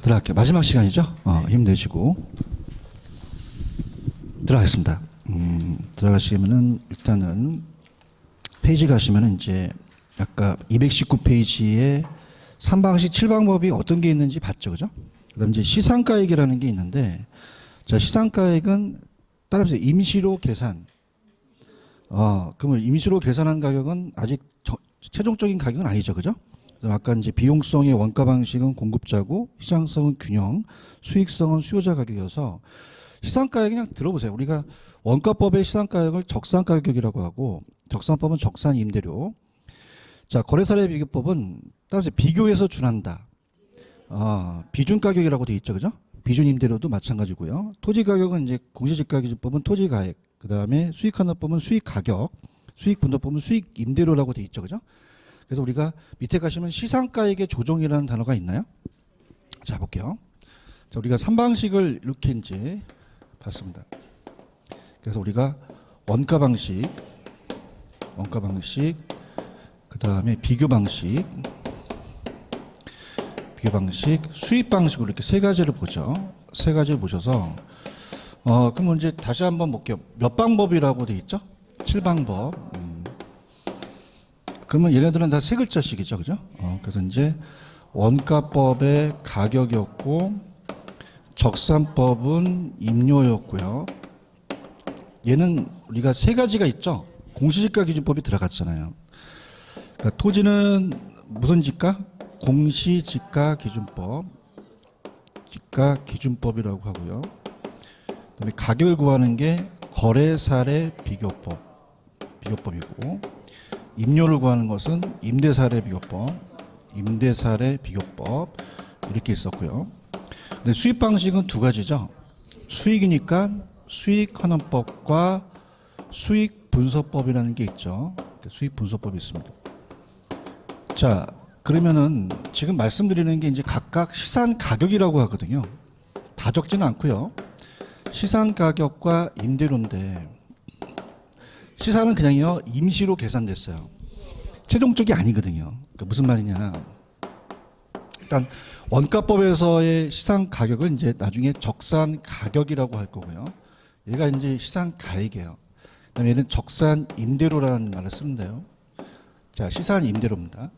들어갈게요. 마지막 시간이죠? 힘내시고 들어가겠습니다. 들어가시면은 일단은 페이지 가시면은 이제 아까 219페이지에 3방식 7방법이 어떤 게 있는지 봤죠, 그죠? 그다음 이제 시상가액이라는 게 있는데, 자, 시상가액은 따라서 임시로 계산. 그러면 임시로 계산한 가격은 아직 최종적인 가격은 아니죠, 그죠? 아까 이제 비용성의 원가 방식은 공급자고 시장성은 균형, 수익성은 수요자 가격이어서 시상가액 그냥 들어보세요. 우리가 원가법의 시상가액을 적산가격이라고 하고 적산법은 적산 임대료. 자, 거래사례 비교법은 따라서 비교해서 준한다. 비준가격이라고 돼 있죠, 그죠? 비준 임대료도 마찬가지고요. 토지가격은 이제 공시지가기준법은 토지가액, 그 다음에 수익환급법은 수익가격, 수익분담법은 수익임대료라고 돼 있죠, 그죠? 그래서 우리가 밑에 가시면 시상가액의 조정이라는 단어가 있나요? 자, 볼게요. 자, 우리가 3방식을 이렇게 이제 봤습니다. 그래서 우리가 원가 방식, 그 다음에 비교 방식, 수익 방식으로 이렇게 세 가지를 보죠. 세 가지를 보셔서 그럼 이제 다시 한번 볼게요. 몇 방법이라고 돼 있죠? 7방법. 그러면 얘네들은 다 세 글자씩이죠, 그죠? 그래서 이제 원가법의 가격이었고, 적산법은 임료였고요. 얘는 우리가 세 가지가 있죠. 공시지가 기준법이 들어갔잖아요. 그러니까 토지는 무슨 지가? 공시지가 기준법, 지가 기준법이라고 하고요. 그다음에 가격을 구하는 게 거래사례 비교법이고, 임료를 구하는 것은 임대사례 비교법 이렇게 있었고요. 근데 수입 방식은 두 가지죠. 수익이니까 수익환원법과 수익분서법이라는 게 있죠. 수익분서법이 있습니다. 자, 그러면은 지금 말씀드리는 게 이제 각각 시산 가격이라고 하거든요. 다 적지는 않고요. 시산 가격과 임대료인데 시산은 그냥요 임시로 계산됐어요. 최종적이 아니거든요. 그러니까 무슨 말이냐? 일단 원가법에서의 시상 가격은 이제 나중에 적산 가격이라고 할 거고요. 얘가 이제 시상 가액이에요. 그다음에 얘는 적산 임대료라는 말을 쓰는데요. 자, 시산 임대료입니다.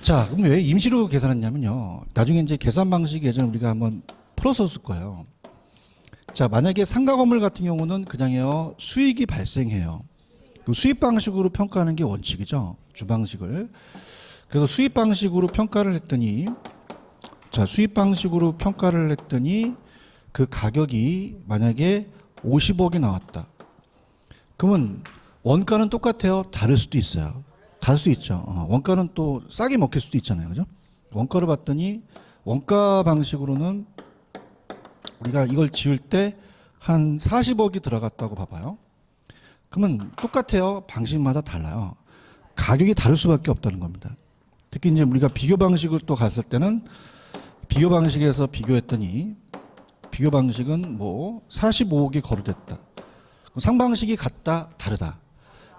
자, 그럼 왜 임시로 계산했냐면요. 나중에 이제 계산 방식이 예전에 우리가 한번 풀었었을 거예요. 자, 만약에 상가 건물 같은 경우는 그냥요 수익이 발생해요. 수익 방식으로 평가하는 게 원칙이죠. 주방식을. 그래서 수익 방식으로 평가를 했더니, 자, 수익 방식으로 평가를 했더니 그 가격이 만약에 50억이 나왔다. 그러면 원가는 똑같아요. 다를 수도 있어요. 다를 수 있죠. 원가는 또 싸게 먹힐 수도 있잖아요. 그죠? 원가를 봤더니 원가 방식으로는 우리가 이걸 지을 때 한 40억이 들어갔다고 봐봐요. 그러면 똑같아요. 방식마다 달라요. 가격이 다를 수밖에 없다는 겁니다. 특히 이제 우리가 비교 방식을 또 갔을 때는 비교 방식에서 비교했더니 비교 방식은 뭐 45억이 거래됐다. 상방식이 같다, 다르다.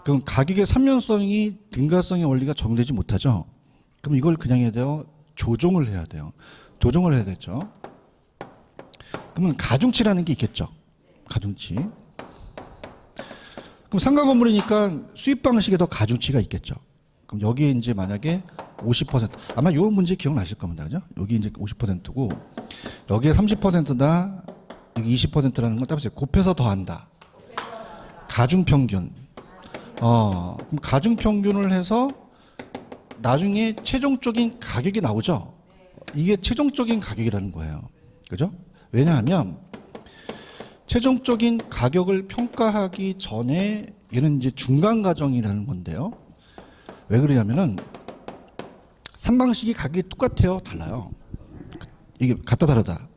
그럼 가격의 삼면성이 등가성의 원리가 적용되지 못하죠. 그럼 이걸 그냥 해야 돼요. 조정을 해야 돼요. 조정을 해야 되죠. 그러면 가중치라는 게 있겠죠. 가중치. 그럼 상가 건물이니까 수입 방식에 더 가중치가 있겠죠. 그럼 여기에 이제 만약에 50% 아마 요 문제 기억나실 겁니다. 그죠? 여기 이제 50%고 여기에 30%다 여기 20%라는 건 따라서 곱해서 더한다. 가중평균. 그럼 가중평균을 해서 나중에 최종적인 가격이 나오죠. 이게 최종적인 가격이라는 거예요. 그죠? 왜냐하면 최종적인 가격을 평가하기 전에 얘는 이제 중간 과정이라는 건데요. 왜 그러냐면은 3방식이 가격이 똑같아요. 달라요. 이게 같다 다르다.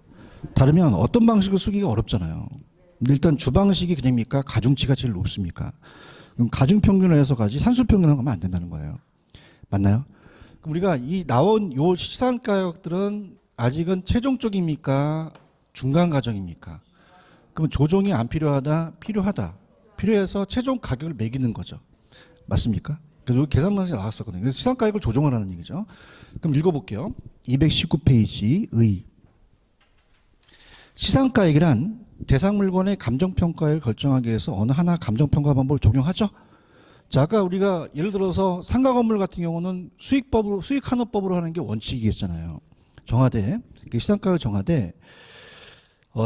다르면 어떤 방식을 쓰기가 어렵잖아요. 근데 일단 주방식이 그냥입니까? 가중치가 제일 높습니까? 그럼 가중평균을 해서 가지 산술평균을 하면 안 된다는 거예요. 맞나요? 그럼 우리가 이 나온 요 시산 가격들은 아직은 최종적입니까? 중간 과정입니까? 그러면 조정이 안 필요하다? 필요하다. 필요해서 최종 가격을 매기는 거죠. 맞습니까? 그래서 계산 방식이 나왔었거든요. 그래서 시상 가격을 조정하라는 얘기죠. 그럼 읽어볼게요. 219페이지의 시상가액이란 대상 물건의 감정평가를 결정하기 위해서 어느 하나 감정평가 방법을 적용하죠. 자, 아까 우리가 예를 들어서 상가 건물 같은 경우는 수익환원법으로 하는 게 원칙이겠잖아요. 정하되, 시상가액을 정하되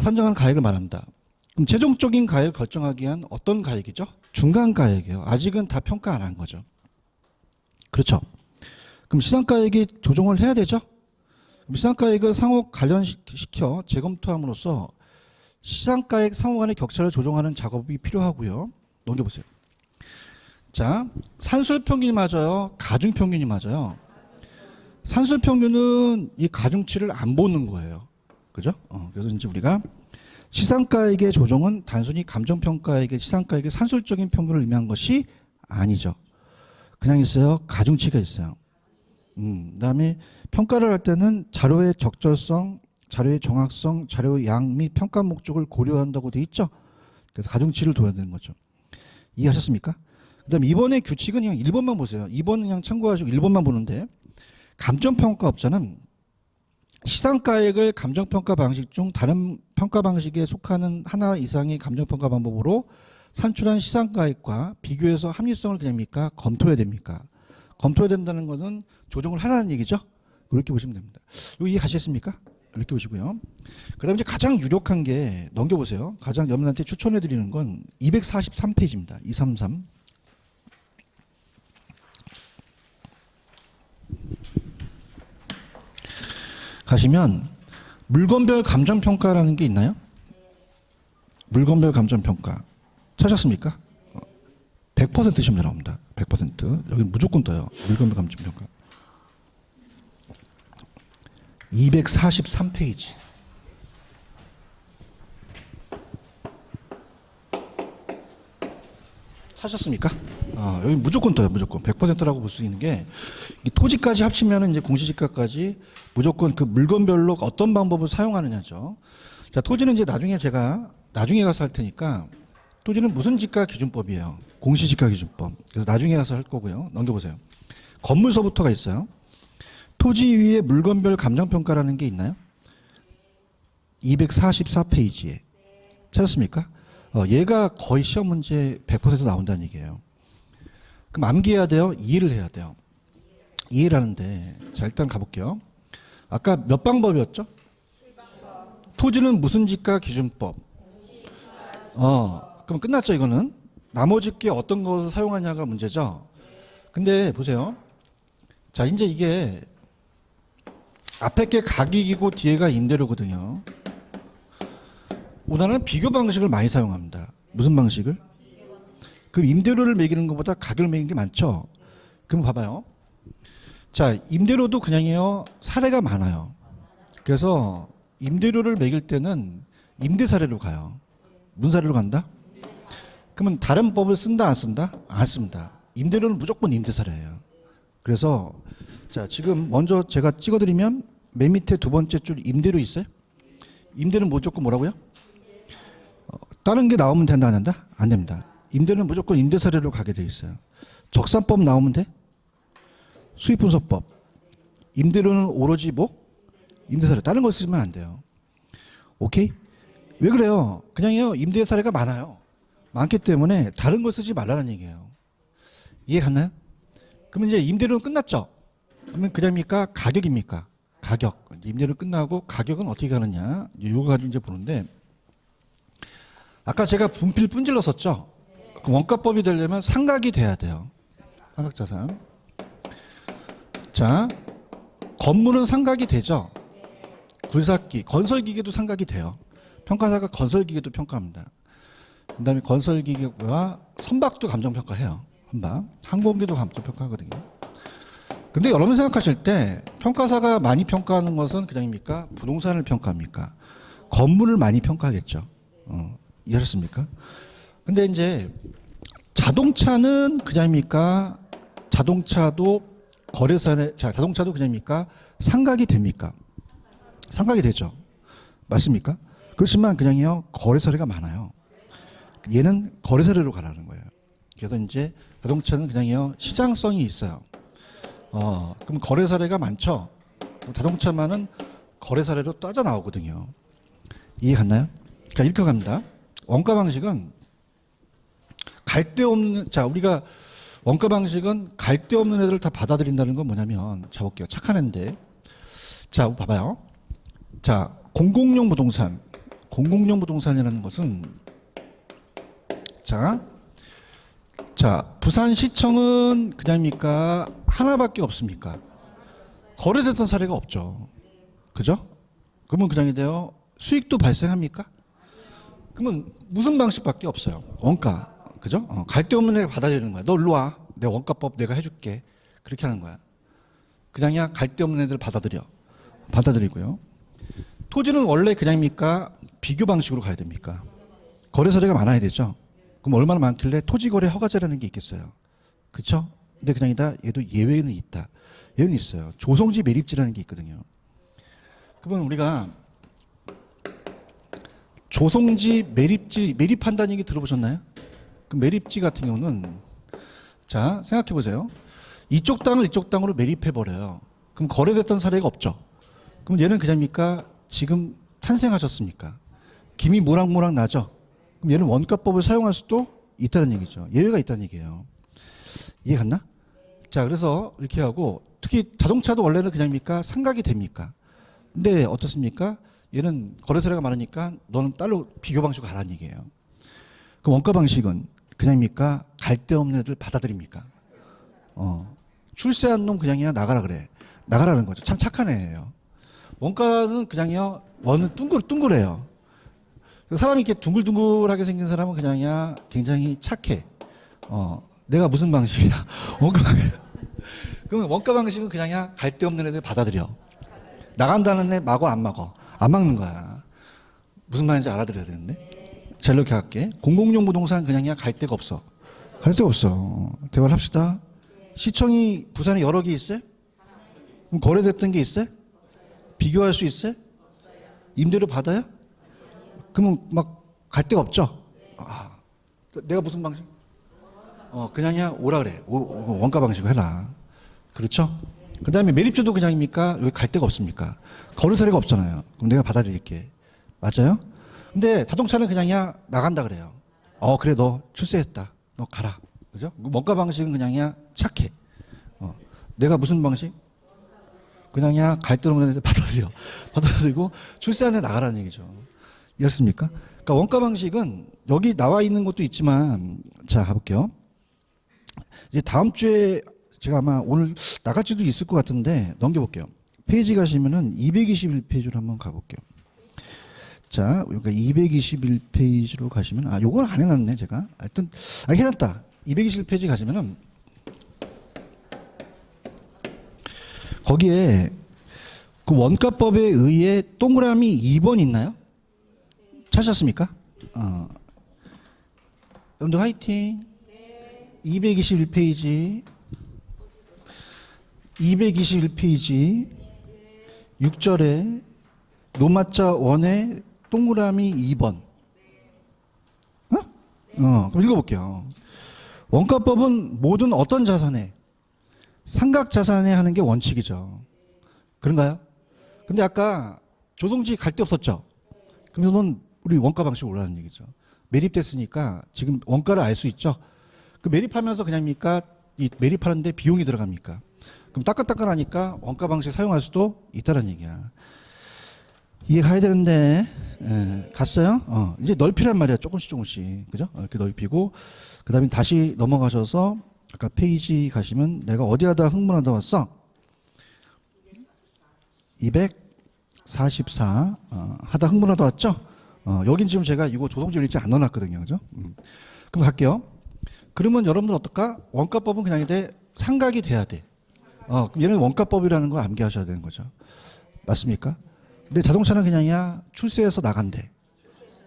산정한 가액을 말한다. 그럼 최종적인 가액을 결정하기 위한 어떤 가액이죠? 중간 가액이에요. 아직은 다 평가 안 한 거죠. 그렇죠. 그럼 시상가액이 조정을 해야 되죠. 시상가액을 상호 관련시켜 재검토함으로써 시상가액 상호 간의 격차를 조정하는 작업이 필요하고요. 넘겨보세요. 자, 산술평균이 맞아요? 가중평균이 맞아요? 산술평균은 이 가중치를 안 보는 거예요. 그죠? 그래서 이제 우리가 시상가액의 조정은 단순히 감정평가액의 시상가액의 산술적인 평균을 의미한 것이 아니죠. 그냥 있어요. 가중치가 있어요. 그다음에 평가를 할 때는 자료의 적절성, 자료의 정확성, 자료의 양 및 평가 목적을 고려한다고 돼 있죠. 그래서 가중치를 둬야 되는 거죠. 이해하셨습니까? 그다음에 이번의 규칙은 그냥 1번만 보세요. 2번은 그냥 참고하시고 1번만 보는데 감정평가업자는 시상가액을 감정평가 방식 중 다른 평가 방식에 속하는 하나 이상의 감정평가 방법으로 산출한 시상가액과 비교해서 합리성을 그냥입니까? 검토해야 됩니까? 검토해야 된다는 것은 조정을 하라는 얘기죠. 그렇게 보시면 됩니다. 이거 이해가시겠습니까? 이렇게 보시고요. 그 다음에 이제 가장 유력한 게 넘겨보세요. 가장 여러분한테 추천해 드리는 건 243페이지입니다. 233. 가시면 물건별 감정평가라는 게 있나요? 물건별 감정평가 찾았습니까? 100% 시험에 나옵니다. 100%. 여기 무조건 떠요. 물건별 감정평가. 243페이지. 찾았습니까? 여기 무조건 떠요. 무조건 100%라고 볼 수 있는 게 토지까지 합치면 이제 공시지가까지 무조건 그 물건별로 어떤 방법을 사용하느냐죠. 자, 토지는 이제 나중에 가서 할 테니까 토지는 무슨 지가 기준법이에요? 공시지가 기준법. 그래서 나중에 가서 할 거고요. 넘겨보세요. 건물서부터가 있어요. 토지 위에 물건별 감정평가라는 게 있나요? 244페이지에. 찾았습니까? 얘가 거의 시험 문제 100% 나온다는 얘기예요. 그럼 암기해야 돼요? 이해를 해야 돼요. 이해를 하는데, 자, 일단 가볼게요. 아까 몇 방법이었죠? 토지는 무슨 지가 기준법. 그럼 끝났죠, 이거는? 나머지 게 어떤 것을 사용하냐가 문제죠. 근데 보세요. 자, 이제 이게 앞에 게 가격이고 뒤에가 임대료거든요. 우리나라는 비교 방식을 많이 사용합니다. 무슨 방식을? 그럼 임대료를 매기는 것보다 가격을 매기는 게 많죠. 그럼 봐봐요. 자, 임대료도 그냥이요. 사례가 많아요. 그래서 임대료를 매길 때는 임대 사례로 가요. 무슨 사례로 간다? 그러면 다른 법을 쓴다 안 쓴다? 안 씁니다. 임대료는 무조건 임대 사례예요. 그래서 자, 지금 먼저 제가 찍어드리면 맨 밑에 두 번째 줄 임대료 있어요? 임대는 무조건 뭐라고요? 다른 게 나오면 된다 안 된다? 안 됩니다. 임대는 무조건 임대 사례로 가게 돼 있어요. 적산법 나오면 돼? 수익분석법. 임대료는 오로지 뭐? 임대 사례. 다른 거 쓰면 안 돼요. 오케이? 왜 그래요? 그냥요. 임대 사례가 많아요. 많기 때문에 다른 거 쓰지 말라는 얘기예요. 이해 갔나요? 그러면 이제 임대료는 끝났죠? 그러면 그냥입니까? 가격입니까? 가격. 임대료 끝나고 가격은 어떻게 가느냐? 이거 가지고 이제 보는데 아까 제가 분필 분질러 썼죠? 그 원가법이 되려면 상각이 돼야 돼요. 상각자산. 자, 건물은 상각이 되죠? 굴삭기, 건설기계도 상각이 돼요. 평가사가 건설기계도 평가합니다. 그 다음에 건설기계와 선박도 감정평가해요. 선박. 항공기도 감정평가하거든요. 근데 여러분 생각하실 때 평가사가 많이 평가하는 것은 그냥입니까? 부동산을 평가합니까? 건물을 많이 평가하겠죠. 이해하셨습니까? 근데 이제 자동차는 그냥입니까? 자동차도 거래사례, 자동차도 그냥입니까? 상각이 됩니까? 상각이 되죠. 맞습니까? 그렇지만 그냥요, 거래사례가 많아요. 얘는 거래사례로 가라는 거예요. 그래서 이제 자동차는 그냥요, 시장성이 있어요. 그럼 거래사례가 많죠? 자동차만은 거래사례로 따져 나오거든요. 이해 갔나요? 자, 이렇게 갑니다. 원가 방식은 갈 데 없는, 자, 우리가 원가 방식은 갈 데 없는 애들을 다 받아들인다는 건 뭐냐면, 자, 볼게요. 착한 애인데. 자, 봐봐요. 자, 공공용 부동산. 공공용 부동산이라는 것은, 자, 부산시청은 그냥입니까? 하나밖에 없습니까? 거래됐던 사례가 없죠. 그죠? 그러면 그냥이 돼요. 수익도 발생합니까? 그러면 무슨 방식밖에 없어요. 원가. 그죠? 갈 데 없는 애가 받아들이는 거야. 너 일로 와. 내 원가법 내가 해줄게. 그렇게 하는 거야. 그냥이야 갈 데 없는 애들 받아들이고요. 토지는 원래 그냥입니까? 비교 방식으로 가야 됩니까? 거래 사례가 많아야 되죠. 그럼 얼마나 많길래 토지거래 허가제라는 게 있겠어요. 그렇죠? 근데 그냥이다 얘도 예외는 있다. 예외는 있어요. 조성지 매립지라는 게 있거든요. 그러면 우리가 조성지 매립지 매립한다는 얘기 들어보셨나요? 그 매립지 같은 경우는 자 생각해 보세요. 이쪽 땅을 이쪽 땅으로 매립해 버려요. 그럼 거래됐던 사례가 없죠. 그럼 얘는 그냥입니까? 지금 탄생하셨습니까? 김이 모락모락 나죠. 그럼 얘는 원가법을 사용할 수도 있다는 얘기죠. 예외가 있다는 얘기예요. 이해 갔나? 자, 그래서 이렇게 하고 특히 자동차도 원래는 그냥입니까? 상각이 됩니까? 근데 어떻습니까? 얘는 거래 사례가 많으니까 너는 딸로 비교 방식으로 가라는 얘기예요. 그 원가 방식은 그냥입니까? 갈 데 없는 애들 받아들입니까? 출세한 놈 그냥이야 나가라 그래. 나가라는 거죠. 참 착한 애예요. 원가는 그냥이요. 원은 둥글해요. 사람이 이렇게 둥글둥글하게 생긴 사람은 그냥이야 굉장히 착해. 내가 무슨 방식이야? 원가. 그러면 원가 방식은 그냥이야 갈 데 없는 애들 받아들여. 나간다는 애 막어 안 막어? 안 막는 거야. 무슨 말인지 알아들어야 되는데. 자, 이렇게 할게. 공공용 부동산 그냥이야 갈 데가 없어. 갈 데가 없어. 대화를 합시다. 시청이 부산에 여러 개 있어요? 그럼 거래됐던 게 있어요? 비교할 수 있어요? 임대료 받아요? 그러면 막 갈 데가 없죠? 내가 무슨 방식? 그냥이야 오라 그래. 원가 방식으로 해라. 그렇죠? 그 다음에 매립주도 그냥입니까? 여기 갈 데가 없습니까? 거래 사례가 없잖아요. 그럼 내가 받아들일게. 맞아요? 근데 자동차는 그냥이야 나간다 그래요. 그래 너 출세했다. 너 가라. 그죠? 원가 방식은 그냥이야 착해. 내가 무슨 방식? 그냥이야 갈 데 없는 애들 받아들이고 출세한 애 나가라는 얘기죠. 이해했습니까? 그러니까 원가 방식은 여기 나와 있는 것도 있지만 자 가볼게요. 이제 다음 주에 제가 아마 오늘 나갈지도 있을 것 같은데 넘겨볼게요. 페이지 가시면은 221페이지로 한번 가볼게요. 자, 그러니까 221페이지로 가시면 요건 안 해놨네 제가. 하여튼 해놨다. 221페이지 가시면은 거기에 그 원가법에 의해 동그라미 2번 있나요? 찾으셨습니까? 여러분들 화이팅. 221페이지 6절에 노마자 원에 동그라미 2번. 그럼 읽어볼게요. 원가법은 모든 어떤 자산에 상각 자산에 하는 게 원칙이죠. 그런가요? 근데 아까 조성지 갈 데 없었죠. 그러면 우리 원가 방식 올라가는 얘기죠. 매립됐으니까 지금 원가를 알 수 있죠. 그 매립하면서 그냥입니까? 이 매립하는데 비용이 들어갑니까? 그럼 따끈따끈하니까 원가 방식 사용할 수도 있다는 얘기야. 이해 가야 되는데 갔어요? 이제 넓히란 말이야. 조금씩 그죠? 이렇게 넓히고 그 다음에 다시 넘어가셔서 아까 페이지 가시면 내가 어디 하다 흥분하다 왔어? 244 하다 흥분하다 왔죠? 여긴 지금 제가 이거 조성지 일지 안 넣어놨거든요. 그죠? 그럼 갈게요. 그러면 여러분들 어떨까? 원가법은 그냥 이제 상각이 돼야 돼. 그럼 얘는 원가법이라는 거 암기하셔야 되는 거죠. 맞습니까? 근데 자동차는 그냥이야 출세해서 나간대.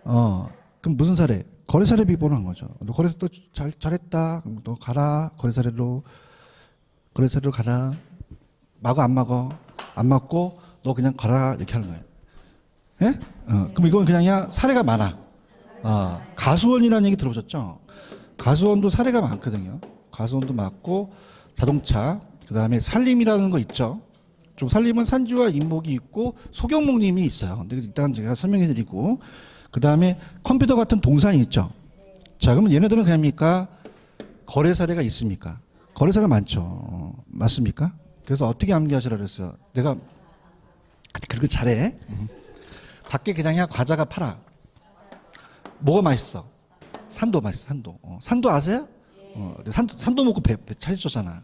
그럼 무슨 사례? 거래 사례 비본을 한 거죠. 너 거래서 또 잘했다. 그럼 너 가라. 거래 사례로 가라. 막어 안 막어? 안 막고 너 그냥 가라 이렇게 하는 거예요. 예? 그럼 이건 그냥이야 사례가 많아. 가수원이라는 얘기 들어보셨죠? 가수원도 사례가 많거든요. 가수원도 많고 자동차, 그 다음에 산림이라는 거 있죠. 좀 살림은 산지와 임목이 있고 소경목님이 있어요. 근데 일단 제가 설명해 드리고 그다음에 컴퓨터 같은 동산이 있죠. 자, 그러면 얘네들은 그냥입니까? 거래 사례가 있습니까? 거래 사례가 많죠. 맞습니까? 그래서 어떻게 암기하시라 그랬어요? 내가 그렇게 잘해. 밖에 그냥 과자가 팔아. 뭐가 맛있어? 산도 맛있어. 산도. 산도 아세요? 산도 먹고 배 차셨잖아.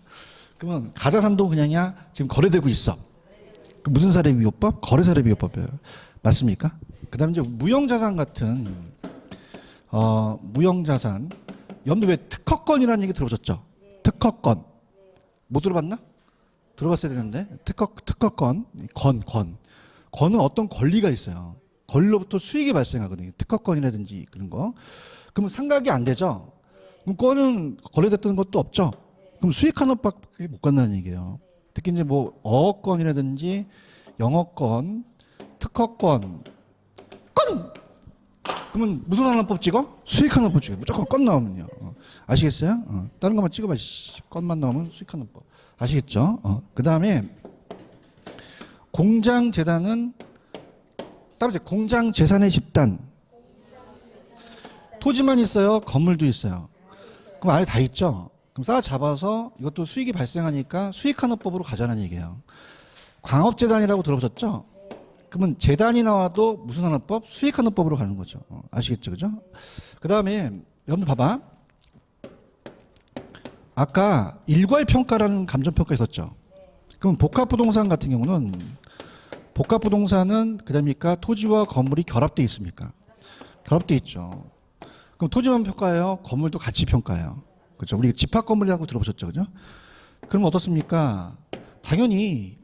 그러면 가자산도 그냥이야 지금 거래되고 있어. 무슨 사례비호법? 거래사례비호법이에요. 맞습니까? 그다음에 이제 무형자산 같은 무형자산. 여러분들 왜 특허권이라는 얘기 들어보셨죠? 특허권. 못 들어봤나? 들어봤어야 되는데 특허권 권은 어떤 권리가 있어요. 권리로부터 수익이 발생하거든요. 특허권이라든지 그런 거. 그러면 상각이 안 되죠. 그럼 권은 거래됐던 것도 없죠. 그럼 수익 하나밖에 못 간다는 얘기예요. 특히 이제 뭐 어업권이라든지 영어권, 특허권, 건. 그러면 무슨 하나법 찍어? 수익 하나법 찍어. 무조건 건 나오면요. 아시겠어요? 다른 것만 찍어봐. 건만 나오면 수익 하나법. 아시겠죠? 그 다음에 공장재단은 따라서 공장재산의 집단. 토지만 있어요? 건물도 있어요? 그럼 안에 다 있죠? 그럼 쌓아 잡아서 이것도 수익이 발생하니까 수익하는법으로 가자는 얘기예요. 광업재단이라고 들어보셨죠? 그러면 재단이 나와도 무슨 하는법? 수익하는법으로 가는 거죠. 아시겠죠? 그죠? 그 다음에 여러분 봐봐. 아까 일괄평가라는 감정평가 있었죠? 그럼 복합부동산 같은 경우는 복합부동산은 그다음이니까 토지와 건물이 결합되어 있습니까? 결합되어 있죠. 그럼 토지만 평가해요? 건물도 같이 평가해요. 그렇죠? 우리 집합 건물이라고 들어보셨죠? 그죠? 그럼 어떻습니까? 당연히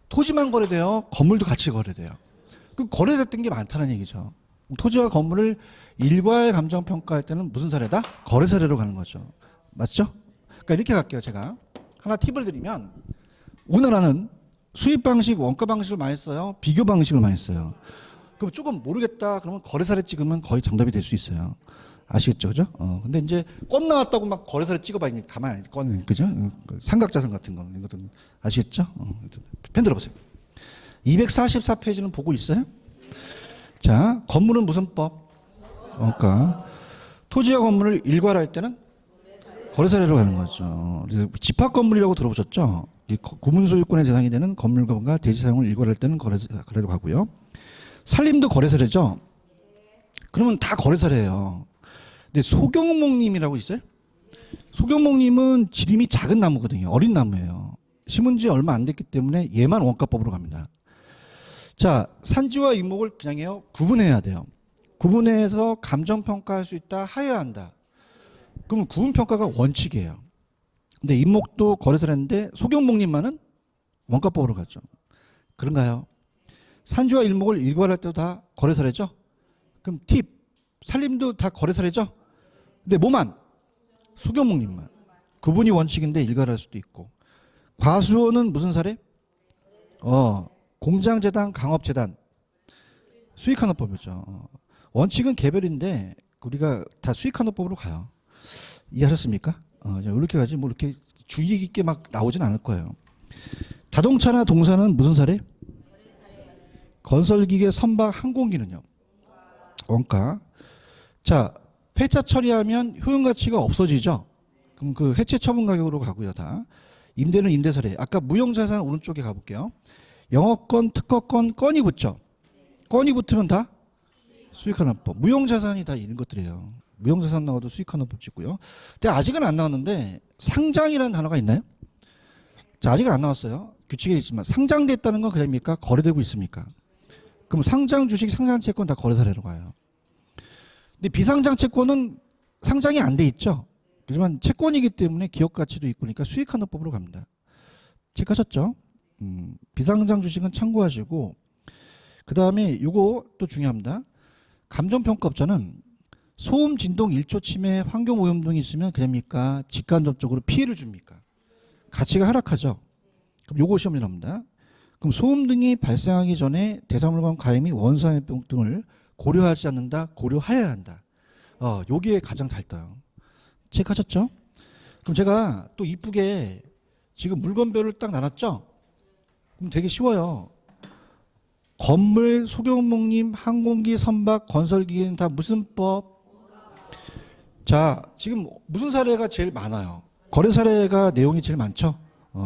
토지만 거래돼요? 건물도 같이 거래돼요. 그럼 거래됐던 게 많다는 얘기죠. 토지와 건물을 일괄 감정 평가할 때는 무슨 사례다? 거래 사례로 가는 거죠. 맞죠? 그러니까 이렇게 갈게요. 제가 하나 팁을 드리면 우리나라는 수입 방식, 원가 방식을 많이 써요? 비교 방식을 많이 써요? 그럼 조금 모르겠다. 그러면 거래 사례 찍으면 거의 정답이 될 수 있어요. 아시겠죠? 그죠? 근데 이제 건 나왔다고 막 거래 사례 찍어봐. 가만히 건, 그죠? 삼각자산 같은 거는. 이것은 아시겠죠? 펜 들어보세요. 244페이지는 보고 있어요? 자, 건물은 무슨 법? 그러니까 토지와 건물을 일괄할 때는 거래 사례로 가는 거죠. 집합 건물이라고 들어보셨죠? 구문소유권의 대상이 되는 건물과 대지 사용을 일괄할 때는 거래로 가고요. 산림도 거래 사례죠? 그러면 다 거래 사례예요. 근데 소경목님이라고 있어요? 소경목님은 지름이 작은 나무거든요. 어린 나무예요. 심은 지 얼마 안 됐기 때문에 얘만 원가법으로 갑니다. 자, 산지와 임목을 그냥 해요. 구분해야 돼요. 구분해서 감정평가할 수 있다, 하여야 한다. 그러면 구분평가가 원칙이에요. 근데 임목도 거래 사례인데 소경목님만은 원가법으로 가죠. 그런가요? 산지와 임목을 일괄할 때도 다 거래 사례죠? 그럼 팁, 산림도 다 거래 사례죠? 근데 뭐만? 소경목님만. 구분이 원칙인데 일괄할 수도 있고. 과수원은 무슨 사례? 공장재단, 강업재단. 수익하는 법이죠. 원칙은 개별인데 우리가 다 수익하는 법으로 가요. 이해하셨습니까? 이렇게 가지 뭐 이렇게 주의 깊게 막 나오진 않을 거예요. 자동차나 동사는 무슨 사례? 건설기계, 선박, 항공기는요? 원가. 자, 폐차 처리하면 효용가치가 없어지죠? 그럼 그 해체 처분 가격으로 가고요. 다. 임대는 임대 사례. 아까 무형자산 오른쪽에 가볼게요. 영어권, 특허권, 건이 붙죠? 건이 붙으면 다 수익환원법. 무형자산이 다 이런 것들이에요. 무형자산 나와도 수익환원법 찍고요. 근데 아직은 안 나왔는데 상장이라는 단어가 있나요? 자, 아직은 안 나왔어요. 규칙에 있지만 상장됐다는 건 그냥입니까? 거래되고 있습니까? 그럼 상장 주식, 상장 채권 다 거래 사례로 가요. 근데 비상장 채권은 상장이 안 돼 있죠. 하지만 채권이기 때문에 기업 가치도 있고 그러니까 수익환원법으로 갑니다. 체크하셨죠? 비상장 주식은 참고하시고 그 다음에 요거 또 중요합니다. 감정평가업자는 소음, 진동, 일조 침해, 환경오염 등이 있으면 그냥입니까? 직간접적으로 피해를 줍니까? 가치가 하락하죠. 그럼 요거 시험이 나옵니다. 그럼 소음 등이 발생하기 전에 대사물관 가해 및 원상해병 등을 고려하지 않는다, 고려해야 한다. 요게 가장 잘 떠요. 체크하셨죠? 그럼 제가 또 이쁘게 지금 물건별을 딱 나눴죠? 그럼 되게 쉬워요. 건물, 소경목림, 항공기, 선박, 건설기계는 다 무슨 법? 자, 지금 무슨 사례가 제일 많아요? 거래 사례가 내용이 제일 많죠?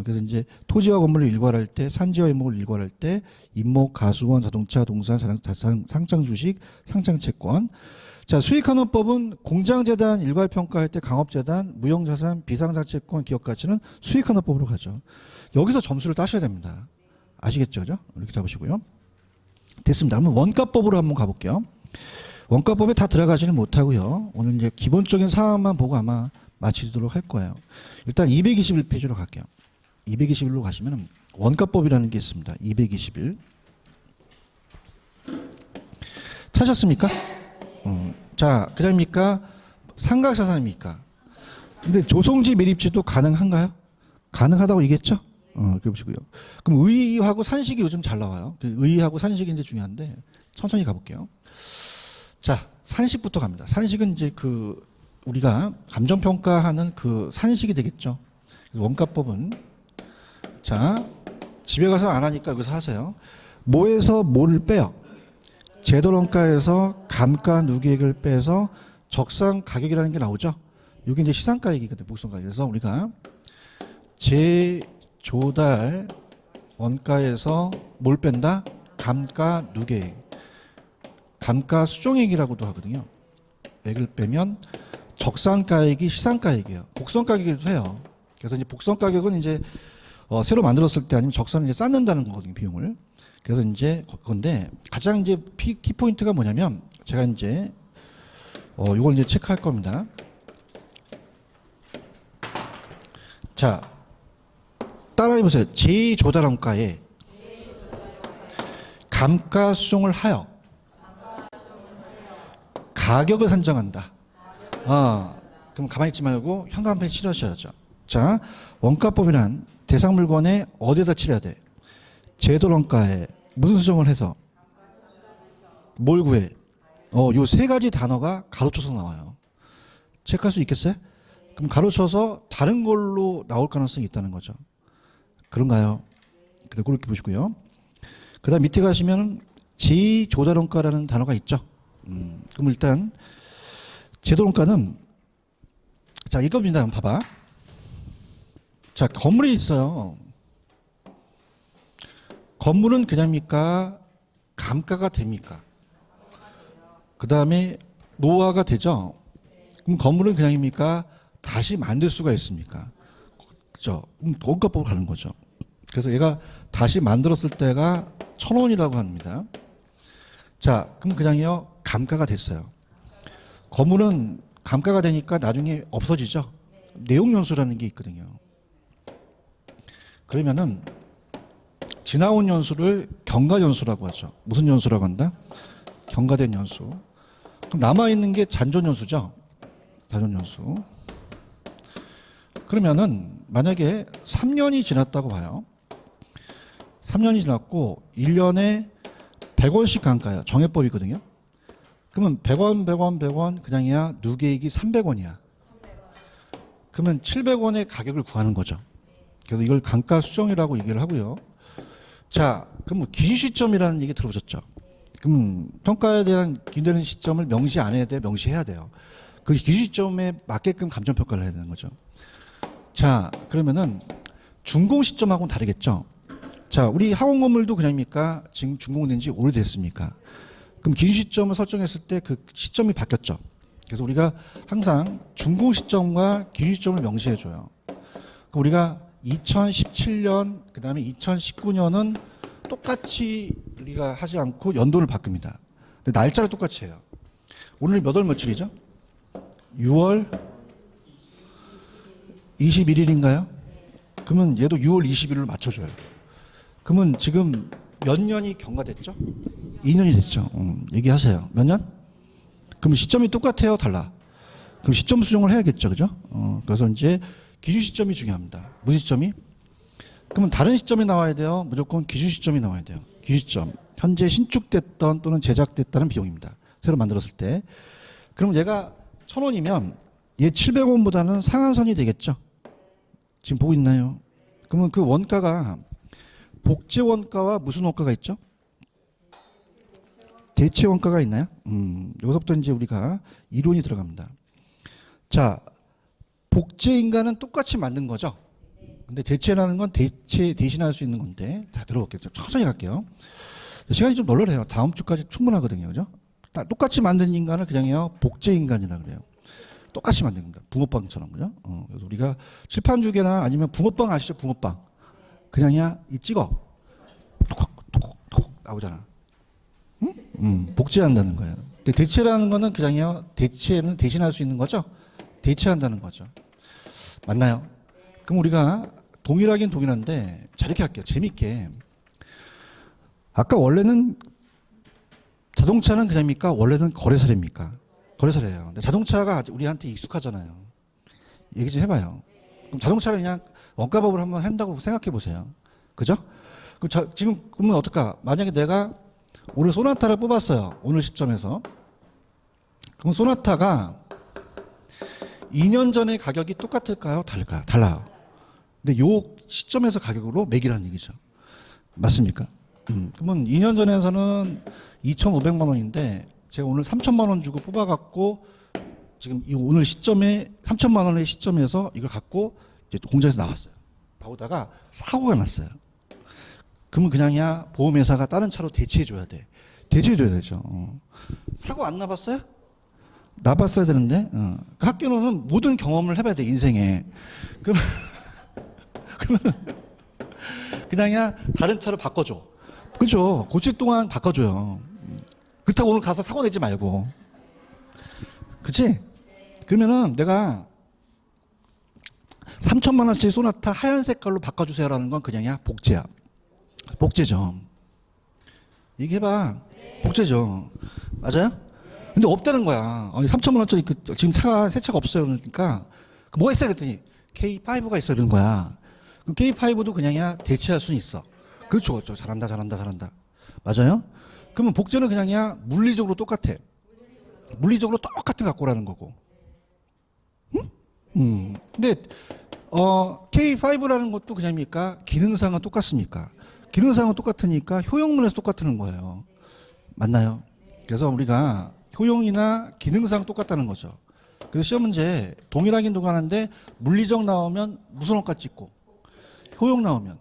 그래서 이제 토지와 건물을 일괄할 때, 산지와 임목을 일괄할 때, 임목, 가수원, 자동차, 동산, 상장 주식, 상장 채권. 자, 수익환원법은 공장재단 일괄평가할 때 강업재단, 무형자산, 비상장채권, 기업가치는 수익환원법으로 가죠. 여기서 점수를 따셔야 됩니다. 아시겠죠? 그죠? 이렇게 잡으시고요. 됐습니다. 그러면 원가법으로 한번 가볼게요. 원가법에 다 들어가지는 못하고요. 오늘 이제 기본적인 사항만 보고 아마 마치도록 할 거예요. 일단 221페이지로 갈게요. 221로 가시면 원가법이라는 게 있습니다. 221. 찾았습니까? 자, 그다음입니까? 삼각자산입니까? 근데 조성지 매립지도 가능한가요? 가능하다고 얘기했죠? 그래 보시고요. 그럼 의하고 산식이 요즘 잘 나와요. 의하고 산식이 이제 중요한데 천천히 가볼게요. 자, 산식부터 갑니다. 산식은 이제 그 우리가 감정평가하는 그 산식이 되겠죠. 그래서 원가법은 자, 집에 가서 안 하니까 여기서 하세요. 뭐에서 뭐를 빼요? 제도원가에서 감가 누계액을 빼서 적상 가격이라는 게 나오죠. 이게 이제 시상가액이거든요. 목성가액. 그래서 우리가 재조달 원가에서 뭘 뺀다? 감가 누계액. 감가 수정액이라고도 하거든요. 액을 빼면 적산가액이 시상가액이에요. 복선가격이기도 해요. 그래서 이제 복선가격은 이제 새로 만들었을 때 아니면 적산을 이제 쌓는다는 거거든요. 비용을. 그래서 이제 그건데 가장 이제 키포인트가 뭐냐면 제가 이제 이걸 이제 체크할 겁니다. 자, 따라해 보세요. 재조달원가에 감가 수정을 하여 가격을 산정한다. 그럼 가만히 있지 말고 현관펜 칠하셔야죠. 자, 원가법이란 대상 물건에 어디에다 칠해야 돼? 제도원가에 무슨 수정을 해서 뭘 구해? 요 세 가지 단어가 가로쳐서 나와요. 체크할 수 있겠어요? 그럼 가로쳐서 다른 걸로 나올 가능성이 있다는 거죠. 그런가요? 그렇게 보시고요. 그 다음 밑에 가시면 재조달원가라는 단어가 있죠. 그럼 일단 제도원가는 자 이겁니다. 한번 봐봐. 자, 건물이 있어요. 건물은 그냥입니까? 감가가 됩니까? 그 다음에 노후화가 되죠. 그럼 건물은 그냥입니까? 다시 만들 수가 있습니까? 그죠? 원가법으로 가는 거죠. 그래서 얘가 다시 만들었을 때가 1,000원이라고 합니다. 자, 그럼 그냥요 감가가 됐어요. 건물은 감가가 되니까 나중에 없어지죠. 내용연수라는 게 있거든요. 그러면은 지나온 연수를 경과연수라고 하죠. 무슨 연수라고 한다? 경과된 연수. 그럼 남아있는 게 잔존연수죠. 잔존연수. 그러면은 만약에 3년이 지났다고 봐요. 3년이 지났고 1년에 100원씩 감가요. 정해법이거든요. 그러면 100원, 100원, 100원 그냥이야 누계액이 300원이야. 그러면 700원의 가격을 구하는 거죠. 그래서 이걸 감가 수정이라고 얘기를 하고요. 자, 그럼 뭐 기준 시점이라는 얘기 들어보셨죠? 그럼 평가에 대한 기준되는 시점을 명시 안 해야 돼요? 명시해야 돼요. 그 기준 시점에 맞게끔 감정 평가를 해야 되는 거죠. 자, 그러면은 준공 시점하고는 다르겠죠? 자, 우리 학원 건물도 그냥입니까? 지금 준공된 지 오래됐습니까? 그럼 기준 시점을 설정했을 때 그 시점이 바뀌었죠. 그래서 우리가 항상 준공 시점과 기준 시점을 명시해 줘요. 그럼 우리가 2017년 그다음에 2019년은 똑같이 우리가 하지 않고 연도를 바꿉니다. 근데 날짜를 똑같이 해요. 오늘 몇 월 며칠이죠? 6월 21일인가요? 그러면 얘도 6월 20일로 맞춰줘요. 그러면 지금 몇 년이 경과됐죠? 2년이 됐죠. 얘기하세요. 몇 년? 그럼 시점이 똑같아요? 달라? 그럼 시점 수정을 해야겠죠. 그죠? 그래서 이제 기준 시점이 중요합니다. 무슨 시점이? 그러면 다른 시점이 나와야 돼요? 무조건 기준 시점이 나와야 돼요. 기준 시점. 현재 신축됐던 또는 제작됐다는 비용입니다. 새로 만들었을 때. 그럼 얘가 1,000원이면 얘 700원보다는 상한선이 되겠죠? 지금 보고 있나요? 그러면 그 원가가 복제 원가와 무슨 원가가 있죠? 대체 원가가 있나요? 여기서부터 이제 우리가 이론이 들어갑니다. 자, 복제 인간은 똑같이 만든 거죠. 근데 대체라는 건 대신할 수 있는 건데, 자, 들어볼게요. 천천히 갈게요. 시간이 좀 널널해요. 다음 주까지 충분하거든요. 그죠? 똑같이 만든 인간을 그냥요, 복제 인간이라 그래요. 똑같이 만든 겁니다. 붕어빵처럼. 그죠? 그래서 우리가 칠판주개나 아니면 붕어빵 아시죠? 붕어빵. 그냥이야, 이 찍어. 톡톡톡 나오잖아. 복제한다는 거예요. 근데 대체라는 거는 그냥요, 대체는 대신할 수 있는 거죠? 대체한다는 거죠. 맞나요? 그럼 우리가 동일하긴 동일한데, 자, 이렇게 할게요. 재밌게. 아까 원래는 자동차는 그냥입니까? 원래는 거래사례입니까? 거래사례예요. 근데 자동차가 우리한테 익숙하잖아요. 얘기 좀 해봐요. 그럼 자동차를 그냥 원가법으로 한번 한다고 생각해 보세요. 그죠? 그럼 지금 그러면 어떨까? 만약에 내가 오늘 소나타를 뽑았어요. 오늘 시점에서. 그럼 소나타가 2년 전의 가격이 똑같을까요? 다를까요? 달라요. 근데 요 시점에서 가격으로 매기라는 얘기죠. 맞습니까? 그러면 2년 전에서는 2,500만 원인데 제가 오늘 3,000만 원 주고 뽑아갖고 지금 이 오늘 시점에 3,000만 원의 시점에서 이걸 갖고 이제 공장에서 나왔어요. 나오다가 사고가 났어요. 그러면 그냥이야 보험회사가 다른 차로 대체해줘야 돼. 대체해줘야 되죠. 사고 안 나봤어요? 나봤어야 되는데 그 학교는 모든 경험을 해봐야 돼 인생에. 그러면 그냥이야 다른 차로 바꿔줘. 그죠? 고칠 동안 바꿔줘요. 그렇다고 오늘 가서 사고 내지 말고. 그치? 그러면은 내가 3,000만 원짜리 소나타 하얀 색깔로 바꿔주세요라는 건 그냥이야 복제야. 복제죠. 얘기해봐. 복제죠. 맞아요? 근데 없다는 거야. 아니 3,000만 원짜리 지금 새 차가 없어요. 그러니까 뭐가 있어야 그랬더니 K5가 있어야 되는 거야. 그럼 K5도 그냥이야 대체할 수는 있어. 그렇죠. 그렇죠. 잘한다. 맞아요? 그러면 복제는 그냥이야 물리적으로 똑같아. 물리적으로 똑같은 갖고 오라는 거고. 근데 K5라는 것도 그냥입니까? 기능상은 똑같습니까? 기능상은 똑같으니까 효용문에서 똑같은 거예요. 맞나요? 그래서 우리가 효용이나 기능상 똑같다는 거죠. 그래서 시험 문제 동일하긴 동일한데 물리적 나오면 무슨 원가 찍고 효용 나오면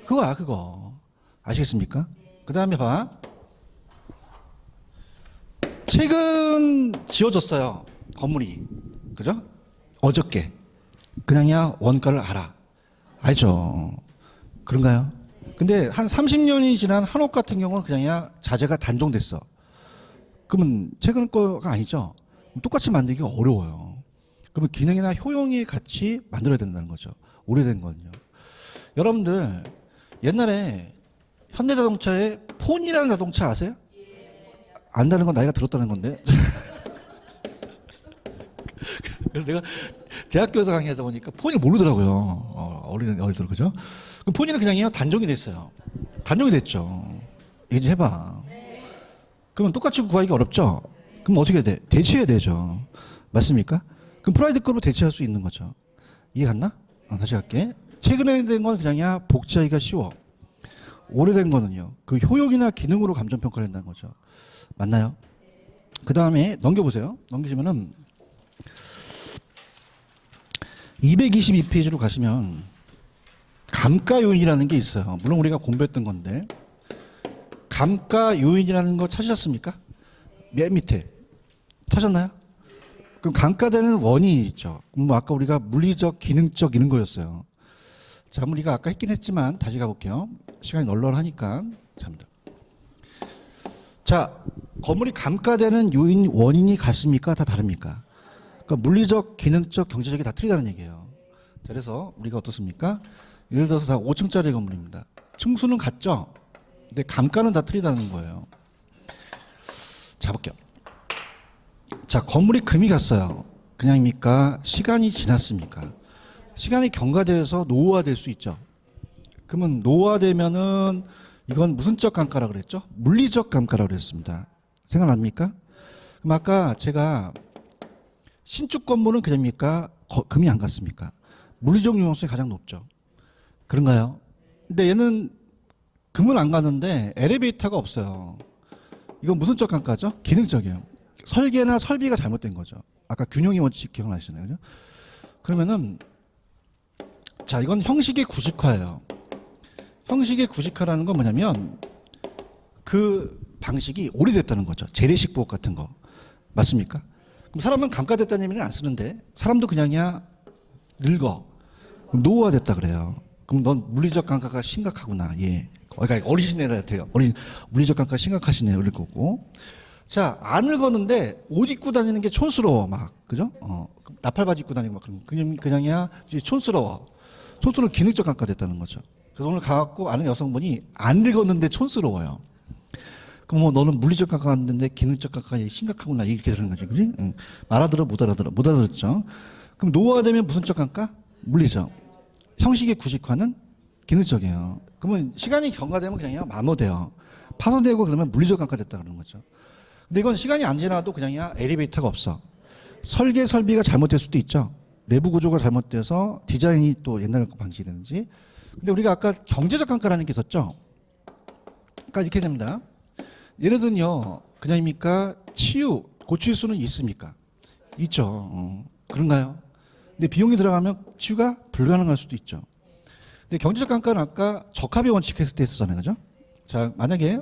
그거야 그거. 아시겠습니까? 그 다음에 봐. 최근 지어졌어요. 건물이. 그죠? 어저께. 그냥이야 원가를 알아. 알죠? 그런가요? 근데 한 30년이 지난 한옥 같은 경우는 그냥이야 자재가 단종됐어. 그러면 최근 거가 아니죠? 똑같이 만들기가 어려워요. 그러면 기능이나 효용이 같이 만들어야 된다는 거죠. 오래된 건요. 여러분들 옛날에 현대자동차에 폰이라는 자동차 아세요? 안다는 건 나이가 들었다는 건데. 그래서 내가 대학교에서 강의하다 보니까 폰을 모르더라고요. 어린이들 그죠? 그럼 폰이는 그냥요 단종이 됐어요. 단종이 됐죠. 얘기 좀 해봐. 그러면 똑같이 구하기가 어렵죠? 그럼 어떻게 해야 돼? 대체해야 되죠. 맞습니까? 그럼 프라이드 거로 대체할 수 있는 거죠. 이해 갔나? 다시 할게. 최근에 된 건 그냥이야 복제하기가 쉬워. 오래된 거는요. 그 효용이나 기능으로 감정평가를 한다는 거죠. 맞나요? 그 다음에 넘겨보세요. 넘기시면은 222페이지로 가시면 감가 요인이라는 게 있어요. 물론 우리가 공부했던 건데 감가 요인이라는 거 찾으셨습니까? 맨 밑에 찾았나요? 그럼 감가되는 원인이 있죠. 뭐 아까 우리가 물리적, 기능적 이런 거였어요. 자, 우리가 아까 했긴 했지만 다시 가볼게요. 시간이 널널하니까. 자, 건물이 감가되는 요인, 원인이 같습니까? 다 다릅니까? 그러니까 물리적, 기능적, 경제적이 다 틀리다는 얘기예요. 자, 그래서 우리가 어떻습니까? 예를 들어서 다 5층짜리 건물입니다. 층수는 같죠? 근데 감가는 다 틀리다는 거예요. 자, 볼게요. 자, 건물이 금이 갔어요. 그냥입니까? 시간이 지났습니까? 시간이 경과돼서 노후화될 수 있죠. 그러면 노후화되면은 이건 무슨 적 감가라고 그랬죠? 물리적 감가라고 그랬습니다. 생각납니까? 그럼 아까 제가 신축 건물은 그냥입니까? 금이 안 갔습니까? 물리적 유용성이 가장 높죠. 그런가요? 근데 얘는 금은 안 가는데 엘리베이터가 없어요. 이건 무슨 적 감가죠? 기능적이에요. 설계나 설비가 잘못된 거죠. 아까 균형의 원칙 기억나시나요? 그죠? 그러면은 자, 이건 형식의 구식화예요. 형식의 구식화라는 건 뭐냐면 그 방식이 오래됐다는 거죠. 재래식 부엌 같은 거. 맞습니까? 그럼 사람은 감가됐다는 의미는 안 쓰는데 사람도 그냥이야 늙어. 노후화됐다 그래요. 그럼 넌 물리적 감가가 심각하구나. 예. 그러니까 어리시네라 같아요. 물리적 감가 심각하시네 이럴 거고. 자, 안 늙었는데 옷 입고 다니는 게 촌스러워 막. 그죠? 나팔바지 입고 다니고 막 그냥이야 촌스러워. 촌스러워 기능적 감가 됐다는 거죠. 그래서 오늘 가갖고 아는 여성분이 안 늙었는데 촌스러워요. 그럼 뭐 너는 물리적 감가가 왔는데 기능적 감가가 심각하구나 이렇게 들은 거지, 그지? 응. 알아들어 못 알아들어 못 알아들었죠. 그럼 노화되면 무슨 적 감가? 물리적. 형식의 구식화는 기능적이에요. 그러면 시간이 경과되면 그냥 마모돼요. 파손되고 그러면 물리적 감가 됐다 그러는 거죠. 근데 이건 시간이 안 지나도 그냥이야 엘리베이터가 없어. 설계 설비가 잘못될 수도 있죠. 내부 구조가 잘못돼서 디자인이 또 옛날 방식이 되는지. 근데 우리가 아까 경제적 감가라는 게 있었죠. 그러니까 이렇게 됩니다. 예를 들면요, 그냥입니까? 치유, 고칠 수는 있습니까? 있죠. 그런가요? 근데 비용이 들어가면 치유가 불가능할 수도 있죠. 근데 경제적 감가는 아까 적합의 원칙 했을 때 했었잖아요. 그죠? 자, 만약에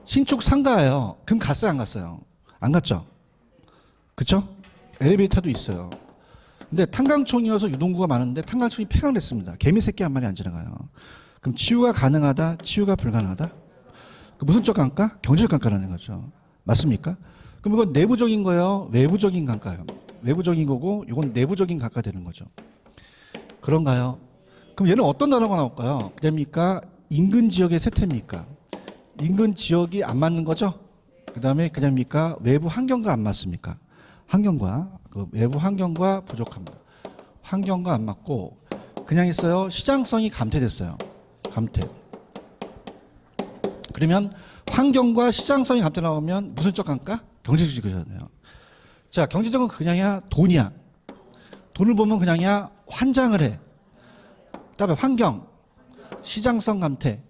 신축 상가예요. 그럼 갔어요, 안 갔어요? 안 갔죠? 그쵸? 엘리베이터도 있어요. 근데 탄광촌이어서 유동구가 많은데 탄광촌이 폐광됐습니다. 개미 새끼 한 마리 안 지나가요. 그럼 치유가 가능하다, 치유가 불가능하다? 무슨 적 감가? 경제적 감가라는 거죠. 맞습니까? 그럼 이건 내부적인 거예요? 외부적인 감가예요? 외부적인 거고 이건 내부적인 감가 되는 거죠. 그런가요? 그럼 얘는 어떤 단어가 나올까요? 그다음입니까? 인근 지역의 세태입니까? 인근 지역이 안 맞는 거죠? 그 다음에 그냥입니까? 외부 환경과 안 맞습니까? 환경과 그 외부 환경과 부족합니다. 환경과 안 맞고 그냥 있어요. 시장성이 감퇴됐어요. 감퇴. 그러면 환경과 시장성이 감퇴 나오면 무슨 적 감가? 경제주의잖아요. 자, 경제적은 그냥이야 돈이야. 돈을 보면 그냥이야 환장을 해. 그다음에 환경, 시장성 감퇴.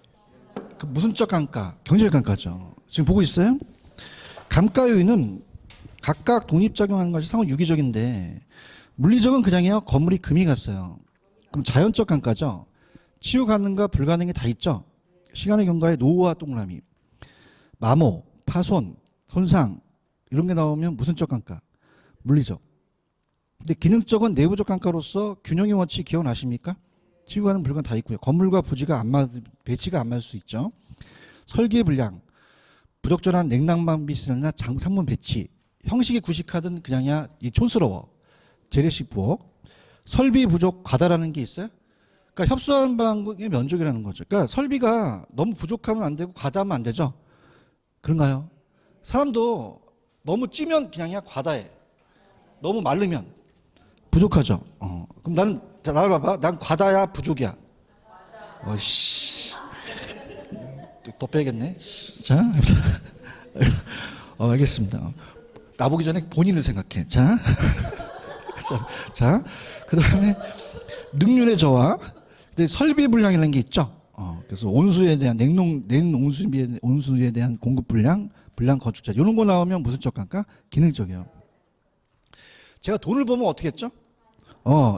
그 무슨 적 감가? 경제적 감가죠. 지금 보고 있어요? 감가 요인은 각각 독립작용하는 것이 상호 유기적인데 물리적은 그냥이요 건물이 금이 갔어요. 그럼 자연적 감가죠. 치유 가능과 불가능이 다 있죠. 시간의 경과에 노후와 동그라미, 마모, 파손, 손상 이런 게 나오면 무슨 적 감가? 물리적. 근데 기능적은 내부적 감가로서 균형의 원칙 기억나십니까? 치유 가능 불가능 다 있고요. 건물과 부지가 안 맞, 배치가 안 맞을 수 있죠. 설계 불량, 부적절한 냉난방비 시설이나 창문 배치, 형식이 구식하든 그냥이야 이 촌스러워. 재래식 부엌, 설비 부족 과다라는 게 있어요. 그러니까 협소한 방의 면적이라는 거죠. 그러니까 설비가 너무 부족하면 안 되고 과다하면 안 되죠. 그런가요? 사람도 너무 찌면 그냥이야 과다해. 너무 마르면 부족하죠. 그럼 나는 자 나를 봐봐. 난 과다야 부족이야. 어씨. 또 빼야겠네. 자, 알겠습니다. 나보기 전에 본인을 생각해. 자, 자, 그 다음에 능률의 저하. 설비 불량이라는 게 있죠. 그래서 온수에 대한 온수에 대한 공급 불량, 불량 건축자 이런 거 나오면 무슨 적 감가? 기능적이에요. 제가 돈을 보면 어떻게 했죠?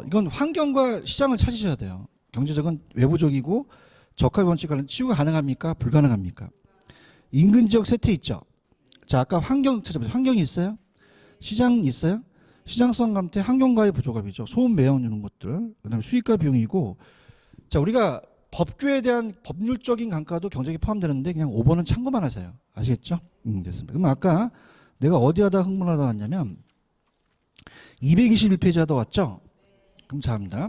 이건 환경과 시장을 찾으셔야 돼요. 경제적은 외부적이고 적합의 원칙 관련 치유가 가능합니까? 불가능합니까? 인근 지역 세태 있죠. 자, 아까 환경 찾아보세요. 환경이 있어요? 시장 있어요? 시장성 감퇴, 환경과의 부족합이죠. 소음 매연 이런 것들. 그다음에 수익과 비용이고. 자, 우리가 법규에 대한 법률적인 감가도 경제에 포함되는데 그냥 5번은 참고만 하세요. 아시겠죠? 됐습니다. 그럼 아까 내가 어디 하다 흥분하다 왔냐면 221페이지 하다 왔죠? 그럼 자 합니다.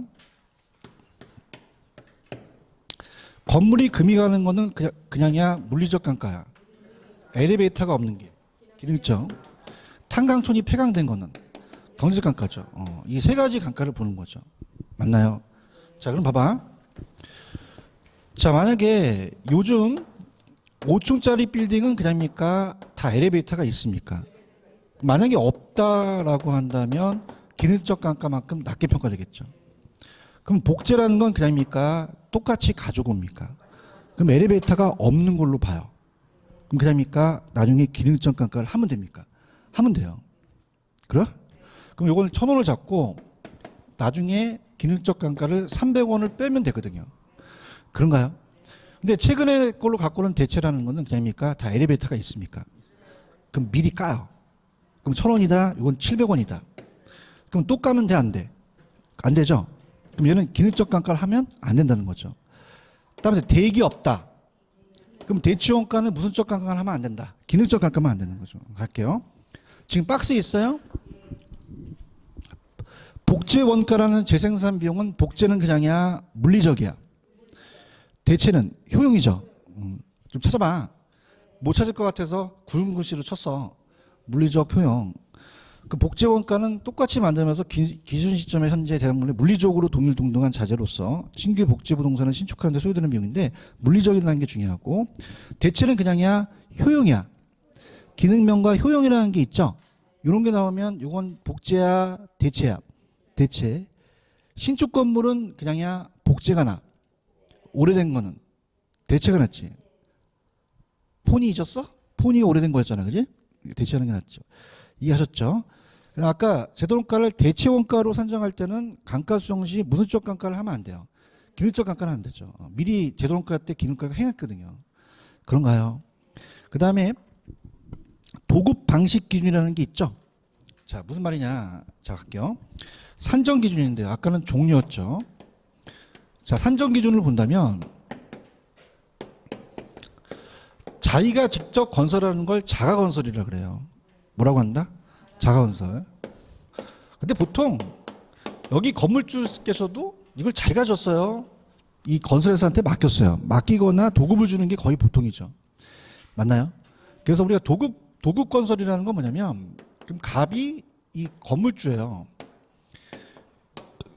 건물이 금이 가는 거는 그냥이야 물리적 감가야. 엘리베이터가 없는 게 기능적. 탄광촌이 폐광된 거는 경제적 감가죠. 이 세 가지 감가를 보는 거죠. 맞나요? 자, 그럼 봐봐. 자, 만약에 요즘 5층짜리 빌딩은 그냥입니까? 다 엘리베이터가 있습니까? 만약에 없다라고 한다면 기능적 감가만큼 낮게 평가되겠죠. 그럼 복제라는 건 그냥입니까? 똑같이 가져옵니까? 그럼 엘리베이터가 없는 걸로 봐요. 그럼 그냥입니까? 나중에 기능적 감가를 하면 됩니까? 하면 돼요. 그래? 그럼 이걸 1,000원을 잡고 나중에 기능적 감가를 300원을 빼면 되거든요. 그런가요? 근데 최근에 걸로 갖고 오는 대체라는 거는 그냥입니까? 다 엘리베이터가 있습니까? 그럼 미리 까요. 그럼 1,000원이다. 이건 700원이다. 그럼 또 까면 돼, 안 돼? 안 되죠? 그럼 얘는 기능적 감가를 하면 안 된다는 거죠. 따라서 대기 없다. 그럼 대치 원가는 무슨적 감가를 하면 안 된다. 기능적 감가만 안 되는 거죠. 갈게요. 지금 박스에 있어요? 복제 원가라는 재생산 비용은 복제는 그냥이야, 물리적이야. 대체는 효용이죠. 좀 찾아봐. 못 찾을 것 같아서 굵은 글씨로 쳤어. 물리적 효용. 그 복제 원가는 똑같이 만들면서 기준 시점의 현재 대상물에 물리적으로 동일동등한 자재로서 신규 복제 부동산을 신축하는 데 소요되는 비용인데 물리적이라는 게 중요하고 대체는 그냥이야 효용이야. 기능면과 효용이라는 게 있죠. 이런 게 나오면 이건 복제야 대체야. 대체. 신축 건물은 그냥이야 복제가 나. 오래된 거는 대체가 낫지. 폰이 잊었어? 폰이 오래된 거였잖아. 그지? 대체하는 게 낫죠. 이해하셨죠? 아까 제도원가를 대체원가로 산정할 때는 감가수정 시 무슨적 감가를 하면 안 돼요. 기능적 감가는 안 되죠. 미리 제도원가 때 기능가가 행했거든요. 그런가요? 그 다음에 도급 방식 기준이라는 게 있죠. 자, 무슨 말이냐. 자, 갈게요. 산정 기준인데요. 아까는 종류였죠. 자, 산정 기준을 본다면 자기가 직접 건설하는 걸 자가건설이라 그래요. 뭐라고 한다? 자가건설. 근데 보통 여기 건물주께서도 이걸 자기가 줬어요. 이 건설회사한테 맡겼어요. 맡기거나 도급을 주는 게 거의 보통이죠. 맞나요? 그래서 우리가 도급 건설이라는 건 뭐냐면 그럼 갑이 이 건물주예요.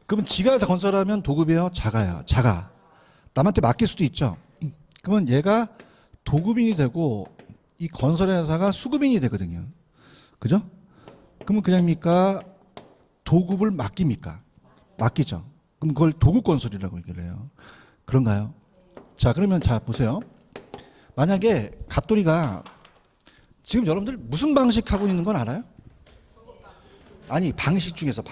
그러면 지가 건설하면 도급이에요? 자가요? 자가. 남한테 맡길 수도 있죠. 그러면 얘가 도급인이 되고 이 건설회사가 수급인이 되거든요. 그죠? 그러면 그냥입니까? 도급을 맡깁니까? 맡기죠. 그럼 그걸 도급건설이라고 얘기를 해요. 그런가요? 자, 그러면 자 보세요. 만약에 갑돌이가 지금 여러분들 무슨 방식 하고 있는 건 알아요? 아니 방식 중에서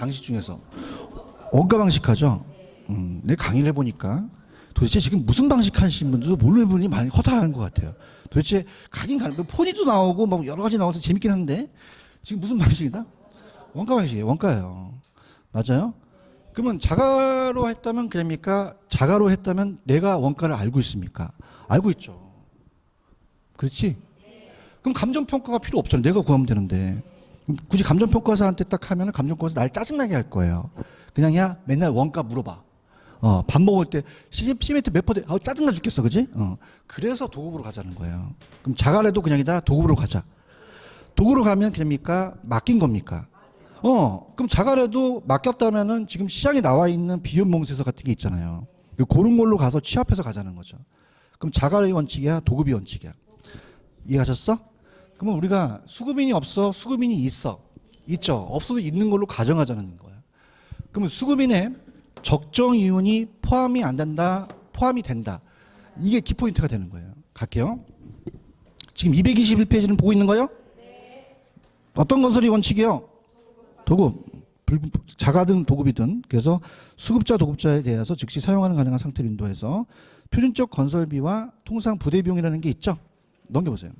원가 방식 하죠. 내 강의를 해보니까 도대체 지금 무슨 방식 하시는 분들도 모르는 분이 많이 허다한 것 같아요. 도대체 가긴 가는데 폰이도 나오고 뭐 여러 가지 나와서 재밌긴 한데 지금 무슨 방식이다? 원가 방식이에요. 원가예요. 맞아요? 그러면 자가로 했다면 그럽니까? 자가로 했다면 내가 원가를 알고 있습니까? 알고 있죠. 그렇지? 그럼 감정평가가 필요 없잖아요. 내가 구하면 되는데. 굳이 감정평가사한테 딱 하면 감정평가사 날 짜증나게 할 거예요. 그냥야 맨날 원가 물어봐. 밥 먹을 때 시멘트 몇 퍼센트 짜증나 죽겠어. 그지? 그래서 도급으로 가자는 거예요. 그럼 자가래도 그냥이다 도급으로 가자. 도급으로 가면 됩니까? 맡긴 겁니까? 그럼 자가래도 맡겼다면은 지금 시장에 나와 있는 비현몽세서 같은 게 있잖아요. 그런 걸로 가서 취합해서 가자는 거죠. 그럼 자가래의 원칙이야? 도급이 원칙이야? 이해하셨어? 그러면 우리가 수급인이 없어? 수급인이 있어? 있죠? 없어도 있는 걸로 가정하자는 거예요. 그러면 수급인의 적정 이윤이 포함이 안 된다? 포함이 된다? 이게 키포인트가 되는 거예요. 갈게요. 지금 221페이지는 보고 있는 거예요? 어떤 건설이 원칙이요? 도급. 자가든 도급이든. 그래서 수급자 도급자에 대해서 즉시 사용하는 가능한 상태를 인도해서 표준적 건설비와 통상 부대 비용이라는 게 있죠. 넘겨보세요.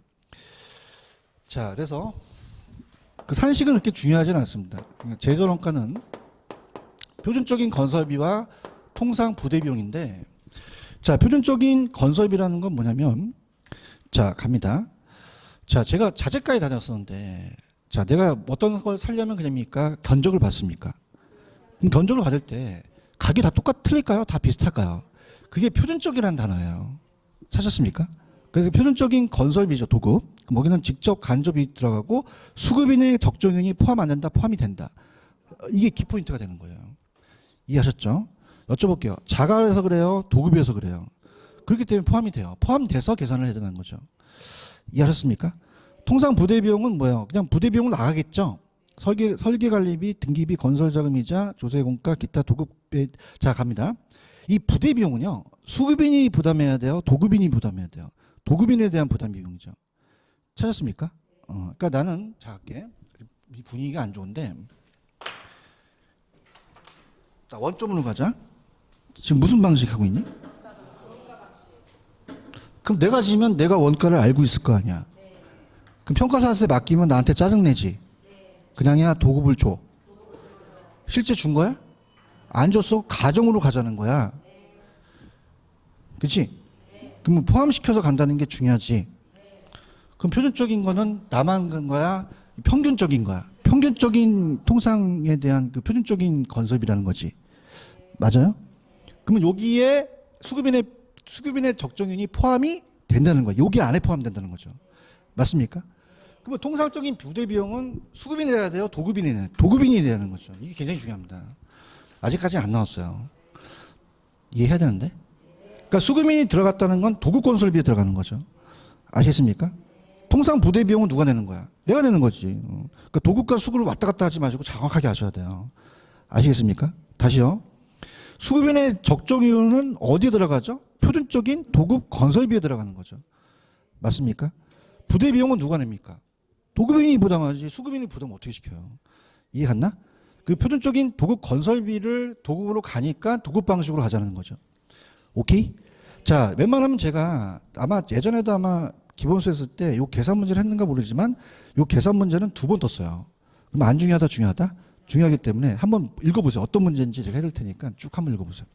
자, 그래서 그 산식은 그렇게 중요하지는 않습니다. 제조원가는 표준적인 건설비와 통상 부대 비용인데, 자, 표준적인 건설비라는 건 뭐냐면, 자, 갑니다. 자, 제가 자재과에 다녔었는데, 자, 내가 어떤 걸 살려면 그냥입니까? 견적을 받습니까? 그럼 견적을 받을 때 가격이 다 틀릴까요? 다 비슷할까요? 그게 표준적이라는 단어예요. 찾았습니까? 그래서 표준적인 건설비죠, 도급. 거기는 직접 간접이 들어가고 수급인의 적정윤이 포함 안 된다, 포함이 된다. 이게 키포인트가 되는 거예요. 이해하셨죠? 여쭤볼게요. 자가에서 그래요? 도급에서 그래요? 그렇기 때문에 포함이 돼요. 포함돼서 계산을 해야 되는 거죠. 이해하셨습니까? 통상 부대 비용은 뭐예요? 그냥 부대 비용을 나가겠죠? 설계 관리비, 등기비, 건설 자금이자 조세 공가, 기타 도급비. 자, 갑니다. 이 부대 비용은요. 수급인이 부담해야 돼요. 도급인이 부담해야 돼요. 도급인에 대한 부담 비용이죠. 찾았습니까? 그러니까 나는 자 할게. 이 분위기가 안 좋은데. 자, 원점으로 가자. 지금 무슨 방식 하고 있니? 그럼 내가 지면 내가 원가를 알고 있을 거 아니야. 그럼 평가사한테 맡기면 나한테 짜증내지. 그냥 야 도급을 줘. 실제 준 거야? 안 줬어? 가정으로 가자는 거야. 그치? 그럼 포함시켜서 간다는 게 중요하지. 그럼 표준적인 거는 나만 간 거야? 평균적인 거야. 평균적인 통상에 대한 그 표준적인 건설비라는 거지. 맞아요? 그러면 여기에 수급인의 적정률이 포함이 된다는 거야. 여기 안에 포함된다는 거죠. 맞습니까? 그러면 통상적인 부대 비용은 수급인이 돼야 돼요? 도급인이 돼야 되는 거죠. 이게 굉장히 중요합니다. 아직까지 안 나왔어요. 이해해야 되는데? 그러니까 수급인이 들어갔다는 건 도급 건설비에 들어가는 거죠. 아시겠습니까? 통상 부대 비용은 누가 내는 거야? 내가 내는 거지. 그러니까 도급과 수급을 왔다 갔다 하지 마시고 정확하게 하셔야 돼요. 아시겠습니까? 다시요. 수급인의 적정률은 어디에 들어가죠? 표준적인 도급 건설비에 들어가는 거죠. 맞습니까? 부대 비용은 누가 냅니까? 도급인이 부담하지 수급인이 부담 어떻게 시켜요? 이해 갔나? 그 표준적인 도급 건설비를 도급으로 가니까 도급 방식으로 하자는 거죠. 오케이? 자, 웬만하면 제가 아마 예전에도 아마 기본수 했을 때 요 계산 문제를 했는가 모르지만 요 계산 문제는 2번 떴어요. 그럼 안 중요하다 중요하다? 중요하기 때문에 한번 읽어보세요. 어떤 문제인지 제가 해드릴 테니까 쭉 한번 읽어보세요.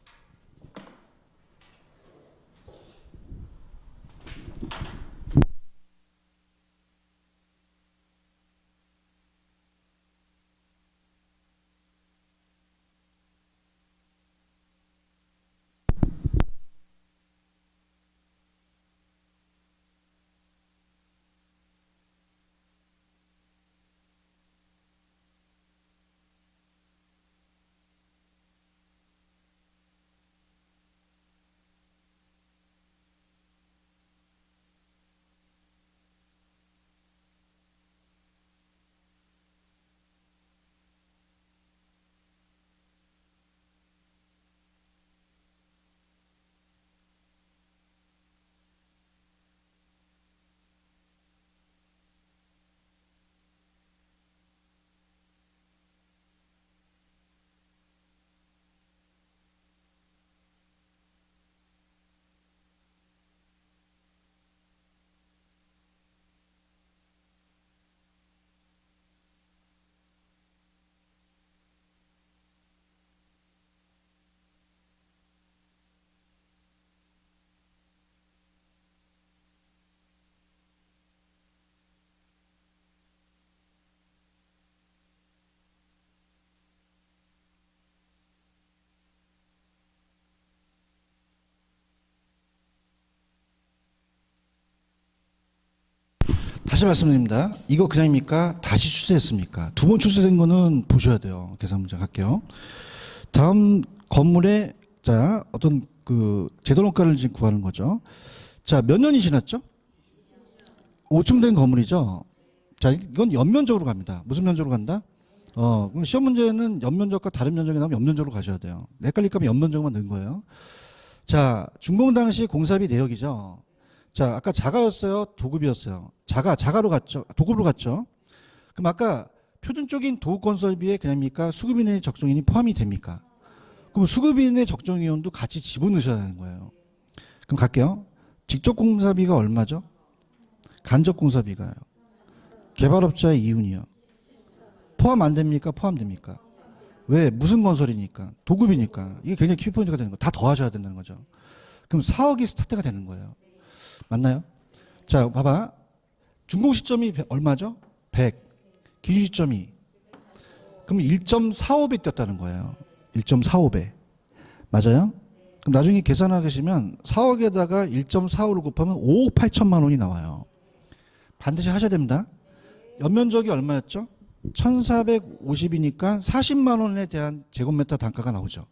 다시 말씀드립니다. 이거 그냥입니까? 다시 출세했습니까? 2번 출세된 거는 보셔야 돼요. 계산 문제 갈게요. 다음 건물에 자 어떤 그 제도원가를 지금 구하는 거죠. 자, 몇 년이 지났죠? 5층 된 건물이죠. 자, 이건 연면적으로 갑니다. 무슨 면적으로 간다? 그럼 시험 문제는 연면적과 다른 면적이 나오면 연면적으로 가셔야 돼요. 헷갈릴까 봐 연면적만 넣은 거예요. 자, 준공 당시 공사비 내역이죠. 자, 아까 자가였어요? 도급이었어요? 자가로 갔죠? 도급으로 갔죠? 그럼 아까 표준적인 도급 건설비에 그냥입니까? 수급인의 적정인이 포함이 됩니까? 그럼 수급인의 적정위원도 같이 집어넣으셔야 되는 거예요. 그럼 갈게요. 직접 공사비가 얼마죠? 간접 공사비가요. 개발업자의 이윤이요. 포함 안 됩니까? 포함됩니까? 왜? 무슨 건설이니까? 도급이니까. 이게 굉장히 키포인트가 되는 거예요. 다 더하셔야 된다는 거죠. 그럼 4억이 스타트가 되는 거예요. 맞나요? 자, 봐봐. 준공 시점이 얼마죠? 100. 기준 시점이. 그럼 1.45배 뛰었다는 거예요. 1.45배. 맞아요? 그럼 나중에 계산하시면 4억에다가 1.45를 곱하면 5억 8천만 원이 나와요. 반드시 하셔야 됩니다. 연면적이 얼마였죠? 1450이니까 40만 원에 대한 제곱미터 단가가 나오죠.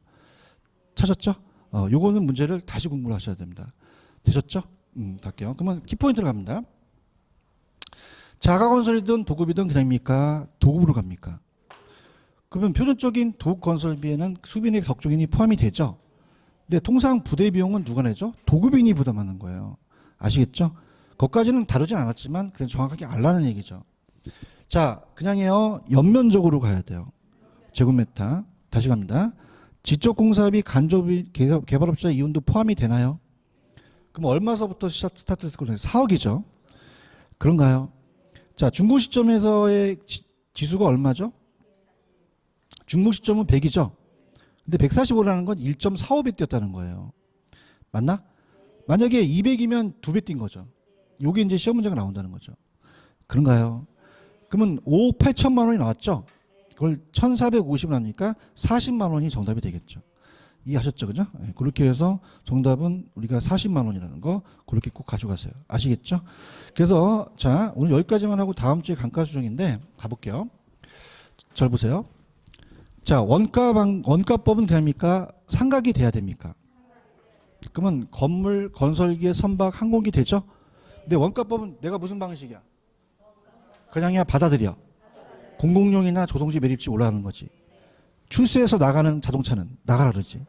찾았죠? 요거는 문제를 다시 공부를 하셔야 됩니다. 되셨죠? 갈게요. 그러면 키포인트로 갑니다. 자가건설이든 도급이든 그냥입니까? 도급으로 갑니까? 그러면 표준적인 도급 건설비에는 수급인의 적정인이 포함이 되죠. 근데 통상 부대 비용은 누가 내죠? 도급인이 부담하는 거예요. 아시겠죠? 거기까지는 다루진 않았지만 그냥 정확하게 알라는 얘기죠. 자, 그냥요 연면적으로 가야 돼요. 제곱미터. 다시 갑니다. 지적공사비, 간접비, 개발업자 이윤도 포함이 되나요? 그럼 얼마서부터 스타트했을 거예요? 4억이죠. 그런가요? 자, 중고 시점에서의 지수가 얼마죠? 중고 시점은 100이죠. 근데 145라는 건 1.45배 뛰었다는 거예요. 맞나? 만약에 200이면 2배 뛴 거죠. 요게 이제 시험 문제가 나온다는 거죠. 그런가요? 그러면 5억 8천만 원이 나왔죠? 그걸 1,450 나니까 40만 원이 정답이 되겠죠. 이해하셨죠? 그죠? 네, 그렇게 해서 정답은 우리가 40만 원이라는 거 그렇게 꼭 가져가세요. 아시겠죠? 그래서 자, 오늘 여기까지만 하고 다음 주에 감가수정인데 가볼게요. 잘 보세요. 자, 원가법은 그럽니까? 상각이 돼야 됩니까? 그러면 건물, 건설기의 선박, 항공기 되죠? 근데 원가법은 내가 무슨 방식이야? 그냥이야 받아들여. 공공용이나 조성지 매립지 올라가는 거지. 출세해서 나가는 자동차는 나가라 그러지.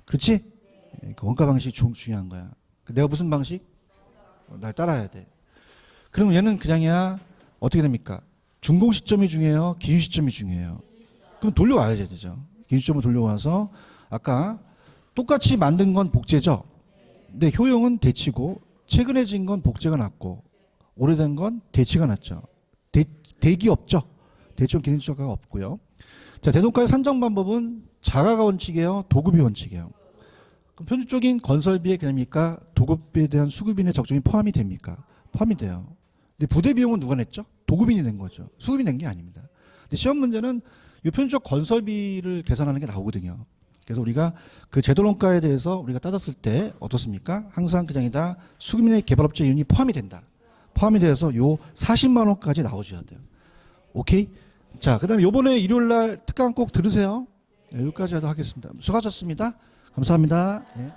그렇지? 그 원가 방식이 중요한 거야. 내가 무슨 방식? 날 따라야 돼. 그럼 얘는 그냥이야 어떻게 됩니까? 준공 시점이 중요해요? 기준 시점이 중요해요? 그럼 돌려와야 되죠. 기준 시점을 돌려와서 아까 똑같이 만든 건 복제죠. 근데 효용은 대치고 최근에 진 건 복제가 낮고 오래된 건 대치가 낮죠. 대기 없죠. 대치원 기능주가가 없고요. 자, 대동가의 산정 방법은 자가가 원칙이에요, 도급이 원칙이에요. 그럼 편집적인 건설비에 그럽니까? 도급비에 대한 수급인의 적정이 포함이 됩니까? 포함이 돼요. 근데 부대 비용은 누가 냈죠? 도급인이 낸 거죠. 수급이 낸 게 아닙니다. 근데 시험 문제는 이 편집적 건설비를 계산하는 게 나오거든요. 그래서 우리가 그 제도론가에 대해서 우리가 따졌을 때 어떻습니까? 항상 그냥이다 수급인의 개발업체 이윤이 포함이 된다. 포함이 돼서 요 40만 원까지 나와줘야 돼요. 오케이? 자, 그 다음에 요번에 일요일 날 특강 꼭 들으세요. 네, 여기까지 하도록 하겠습니다. 수고하셨습니다. 감사합니다. 네.